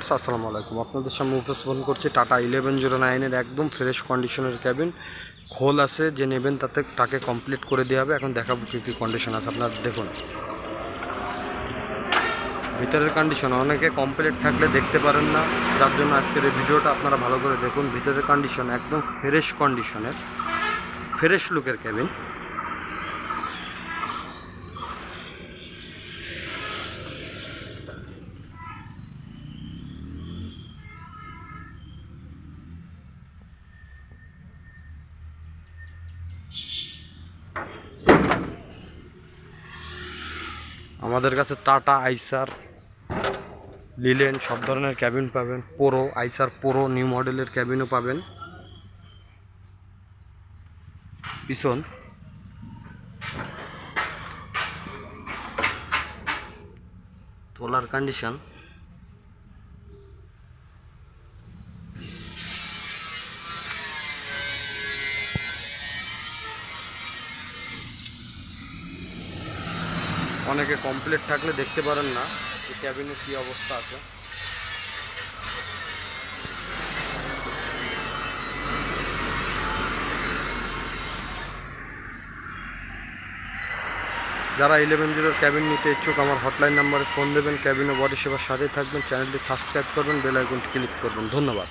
আসসালামু আলাইকুম, আপনাদের সামনে উপস্থাপন করছি টাটা 1109-এর একদম ফ্রেশ কন্ডিশনের ক্যাবিন। খোল আছে, যে নেবেন তাকে কমপ্লিট করে দেওয়া হবে। এখন দেখাবো কী কী কন্ডিশন আছে। আপনারা দেখুন ভিতরের কন্ডিশন, অনেকে কমপ্লিট থাকলে দেখতে পারেন না, যার জন্য আজকের এই ভিডিওটা আপনারা ভালো করে দেখুন। ভিতরের কন্ডিশন একদম ফ্রেশ কন্ডিশনের, ফ্রেশ লুকের ক্যাবিন। আমাদের কাছে টাটা, আইসার, লিলেন সব ধরনের ক্যাবিন পাবেন। পোরো, আইসার পোরো নিউ মডেলের ক্যাবিনও পাবেন। পিছন তোলার কন্ডিশন অনেকে কমপ্লিট থাকলে দেখতে পারেন না যে ক্যাবিনের কী অবস্থা আছে। যারা 11-0 ক্যাবিন নিতে ইচ্ছুক আমার হটলাইন নাম্বারে ফোন দেবেন। ক্যাবিন ও বডি সেবার সাথে থাকবেন। চ্যানেলটি সাবস্ক্রাইব করবেন, বেল আইকনটি ক্লিক করবেন। ধন্যবাদ।